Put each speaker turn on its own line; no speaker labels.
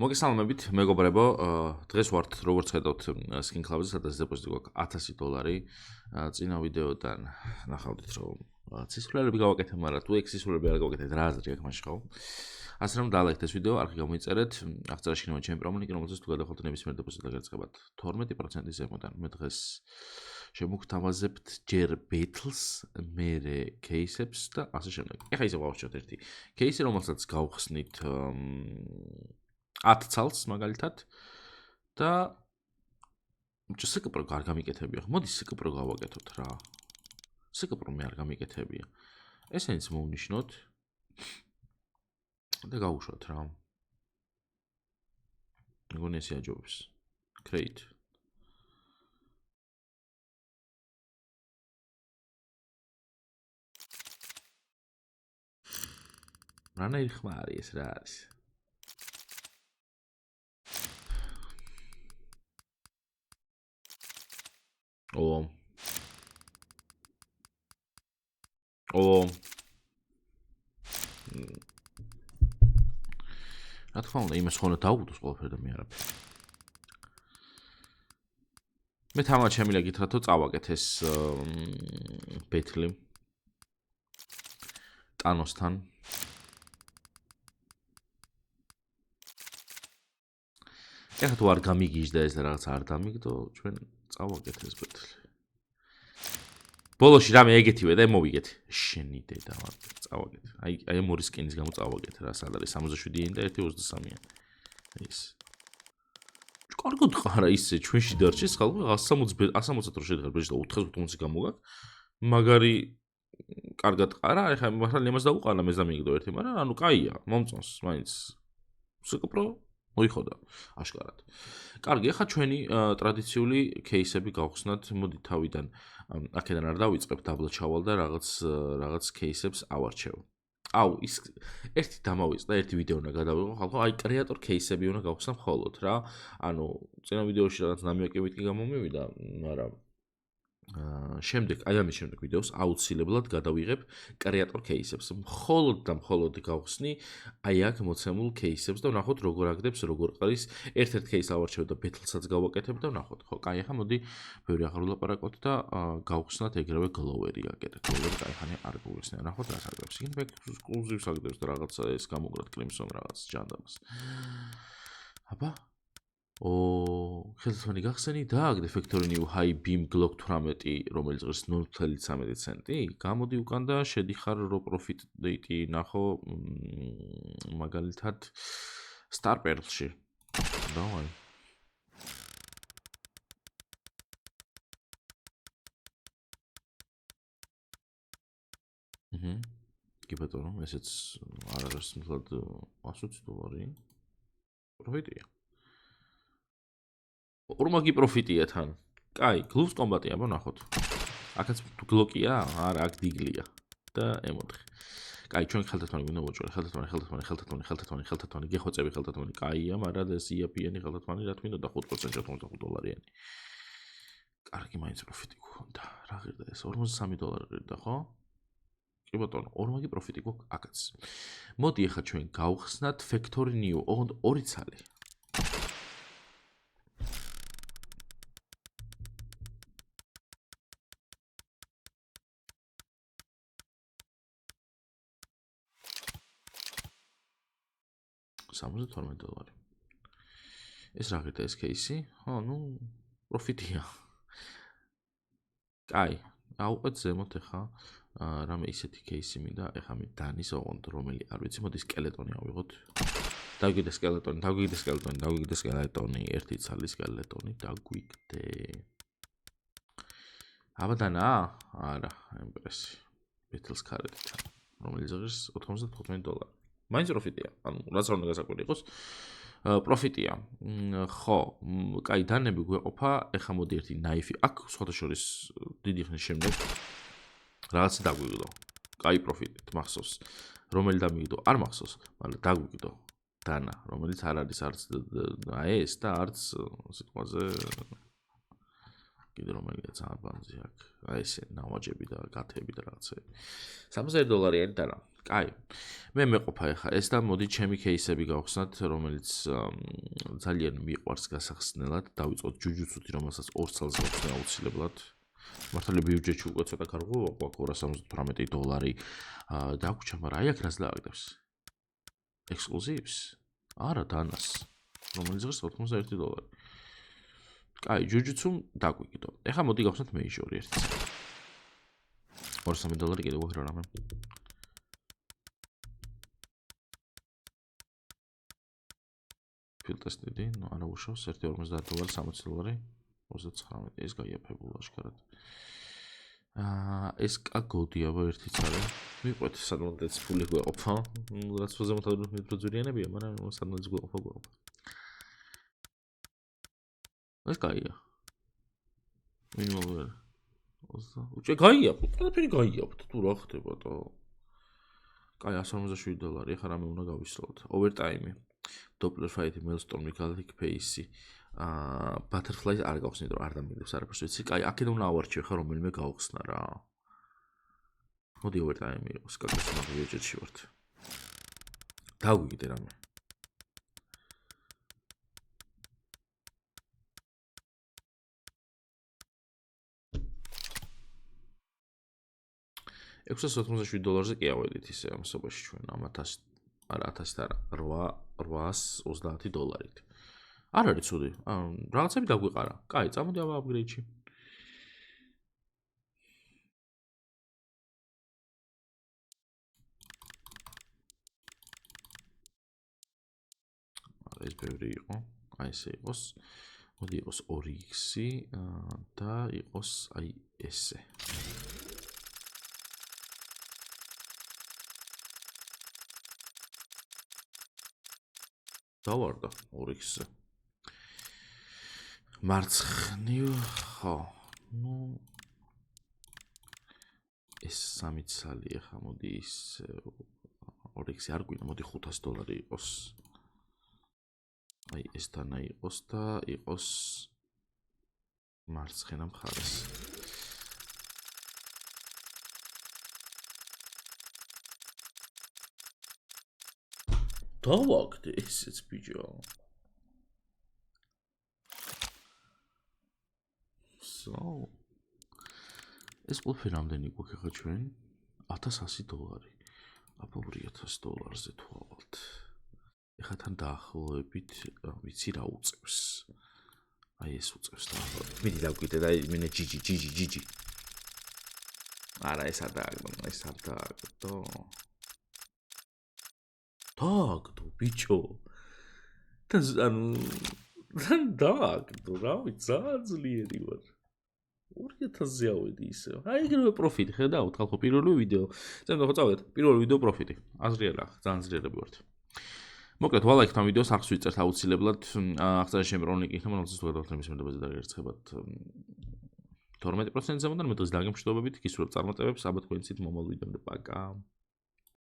მოგესალმებით, მეგობრებო, დღეს ვართ, როგორც ხედავთ, Skin Club-ზე, სადაც დეპოზიტი გვაქვს $1000. წინა ვიდეოდან ნახავდით, რომ ცისფერები გავაკეთე, მაგრამ თუ ექსისფერები არ გავაკეთეთ, რა აზრი აქვს მაშინ ხო? ასე რომ დაალაიქეთ ეს ვიდეო, არხი გამოიწერეთ, აღწერაში იქნება ჩემი პრომონიკი, რომელზეც თუ გადახავთ ნებისმიერ დეპოზიტს გაგერწყებათ 12% ზემოდან. მე დღეს შემოგთავაზებთ ჯერ Battles, მერე Case-ებს და ასე შემდეგ. ეხლა ისე გავავრჩიოთ ერთი Case-ი, რომელსაც გავხსნით 10 ცალს მაგალითად და სკპრო არ გამიკეთებია. მოდი სკპრო გავაკეთოთ რა. სკპრო მე არ გამიკეთებია. ესენიც მოვნიშნოთ და გავუშვათ რა. მეგონი ესე აჯობს. Create. რანაირ ხმარი ეს რა არის? რა თქმა უნდა, იმას ხოლმე დაუგდოს ყველაფერი და მე არაფერი. მე თამარ შემიძლია გითხრათ, რომ წავაკეთ ეს ბეთლი ტანოსთან. ეხლა თუ არ გამიგიჟდა ეს და რაღაც არ დამიგდო, ჩვენ წავაკეთ ეს ბეთლი. ბოლოში რამე ეგეთივე და მოვიგეთ. შენი დედა წავაკეთ. აი მორის სკინის გამო წავაკეთ რა, სად არის 67-იანი და 1-23-იანი. ეს. კარგად ხარა ისე ჩვენში დარჩეს ხალხი 160 რო შედგარ ბეჭდა 4-5 გამოგაკ. მაგარი კარგად ყარა, ეხლა მართლა იმას დაუყარა მე დამიგდო ერთი, მაგრამ ანუ კაია, მომწონს, მაინც სკპრო მოიხოდა აშკარად. კარგი, ახლა ჩვენი ტრადიციული кейსები გავხსნათ. მოდი თავიდან აქედან არ დავიწყებ, დაბლა ჩავალ და რაღაც кейსებს ავარჩევ. აუ, ის ერთი დამავიწყდა, ერთი ვიდეო უნდა გადავიღო, ხალხო, აი კრეატორ кейსები უნდა გავხსნა მხოლოდ რა. ანუ წინა ვიდეოში რაღაც ნამიაკებით კი გამომივიდა, მაგრამ შემდეგ, აი ამის შემდეგ ვიდეოს აუცილებლად გადავიღებ კრეატორ кейსებს. მხოლოდ და მხოლოდ გავხსნი აი აქ მოცემულ кейსებს და ვნახოთ როგორ აგდებს, როგორ ყრის. ერთ-ერთ кейს ავარჩევ და ბეთლსაც გავაკეთებ და ვნახოთ. ხო, კაი, ახლა მოდი ბევრი აღარ ვლაპარაკოთ და გავხსნათ ეგრევე გლოვერი აკეთე. გლოვერი კაიხანი არ გულისნია. ვნახოთ რა საგდებს. იქნებ ექსკლუზივს აგდებს და რაღაცა ეს გამოგრად კლიმსონ რაღაც ჯანდაბას. აბა ხელთვანი გახსენი და აგდე Factory New High Beam Glock 18, რომელიც ღირს 0.13 ცენტი. გამოდი უკან და შედიხარ რო profit date ნახო მაგალითად Star Pearl-ში. დავაი. კი ბატონო, ესეც არ არის მთლად $120. პროფიტია. ორმაგი პროფიტია თან. კაი, გლუვს კომბატია, ვნახოთ. აქაც გლოკია, არა, აქ დიგლია და M4. კაი, ჩვენ ხელთათმანი გვინდა მოჭრე, ხელთათმანი, გეხვეწები ხელთათმანი, კაია, მაგრამ ეს იაპიანი ხელთათმანი რა თქმა უნდა $5% $85. კარგი, მაინც პროფიტი გქონდა. რა ღირდა ეს? $43 ღირდა, ხო? კი ბატონო, ორმაგი პროფიტი გვაქვს აქაც. მოდი ახლა ჩვენ გავხსნათ Factory New, ოღონდ 2 ცალი. $72. ეს რა ღირდა ეს кейსი? ხო, ნუ პროფიტია. კაი, აუყეთ ზემოთ ახლა რამე ისეთი кейსი მინდა, ახლა მე დანის ოღონდ რომელი არ ვიცი, მოდი სკელეტონი ავიღოთ. დაგვიგდე სკელეტონი, ერთი ცალი სკელეტონი დაგვიგდე. აბა დანა? არა, ემპრესი. Battles card-ით, რომელიც ღირს $95. მაინც პროფიტია, ანუ რაც არ უნდა გასაკვირი იყოს. პროფიტია. ხო, კაი, დანები გვეყოფა, ეხლა მოდი ერთი ნაიფი. აქ სხვათა შორის დიდი ხნის შემდეგ რაღაცა დაგვიგდო. კაი პროფიტით მახსოვს. რომელი დამიგდო? არ მახსოვს, მაგრამ დაგვიგდო. დანა, რომელიც არ არის არც ეს და არც სიტყვაზე. კი კიდე რომელია ძალიან ბანზი აქ. აი ესე ნავაჯები და გათები და რაღაცები. $60 და რა. კაი. მე მეყოფა ეხა ეს და მოდი ჩემი кейსები გავხსნათ, რომელიც ძალიან მიყვარს გასახსნელად. დავიწყოთ ჯუჯუცუთი, რომელსაც 2 წელს გავხსნა აუცილებლად. მართალი ბიუჯეტი უკვე ცოტა კარგია, $278 დაგვრჩა, მაგრამ აი აქ რას დააგდებს? ექსკლუზივს? არა, დანას. რომელიც ღირს $91. კაი, ჯუჯუცუ დაგვიგდო. ეხლა მოდი გავხსნათ მეიჟორი ერთი. $203 კიდევ ვახრა რამე. ფილტესტიდი, ნუ არა უშავს, $50 $60, $39. ეს გაიაფებულა აშკარად. ეს კაგოდიაბა ერთიც არის. მიყვეთ სადმოდაც ფული გვეყოფა. რაც ზემოთადრე მეტროძვირიანებია, მაგრამ სადმოდაც გვეყოფა. ეს კაია. მინიმალურად. უჩე კაია, ყველაფერი კაია, თუ რა ხდება და. კაი, $157. ეხლა რამე უნდა გავისროლოთ. ოვერტაიმი. Doppler fight, Maelstrom, Galactic Pace, Butterfly არ გავხსნით რომ არ დამიგდებს არაფერს ვიცი. კაი, აქედან უნდა ავარჩიო ხა რომელიმე გავხსნა რა. მოდი ოვერტაიმი იყოს, კაკოს მაგიოჯეთში ვართ. დაგვიგდე რამე. $687-ზე კი ავედით ისე ამასობაში ჩვენ ამ 1000 არა 1000 არა $830-ით. არ არის ცუდი. რაღაცები დაგვიყარა. კაი, წამოდი ავა აპგრეიდში. არა ეს ბევრი იყო. აი ესე იყოს. მოდი იყოს 2x და იყოს აი ესე. დავარდა 2x-ზე. მარცხნივ, ხო. ნუ ეს 3 ცალი ახლა მოდი ის 2x არ გვინდა, მოდი $500 იყოს. აი ეს თანა იყოს და იყოს მარცხენა მხარეს. დავაგდე ესეც ბიჭო. ეს ყველაფერი რამდენი გვაქვს ახლა ჩვენ? $1100. აბა $2000-ზე თუ ავალთ. ეხლა თან დაახლოებით, ვიცი რა უწევს. აი ეს უწევს დაახლოებით. მიდი დავგვიდე და მინე ჯიჯი. არა ეს არ დააგდო, ეს არ დააგდო. დააგდო ბიჭო. თან დააგდო, რა ვიცი, ძალიან ძლიერი ვარ. 2000-ზე ავედი ისე. აი ეგრევე პროფიტი, ხედავთ ხალხო, პირველი ვიდეო. ზემოთ ხო წავედით, პირველი ვიდეო პროფიტი. აზრიერა, ძალიან ძლიერები ვართ. მოკლედ, ვალაიქთ ამ ვიდეოს, ახს ვიწერთ აუცილებლად. აღწერაში შემრონიკი იქნება, რომელსაც თუ გადავხდეთ მის მენდობაზე დაგერცხებათ 12%-ზე, მაგრამ მე დღეს დაგემშვიდობებით, გისურვებთ წარმატებებს, აბა თქვენიცით მომავალ ვიდეომდე, პაკა.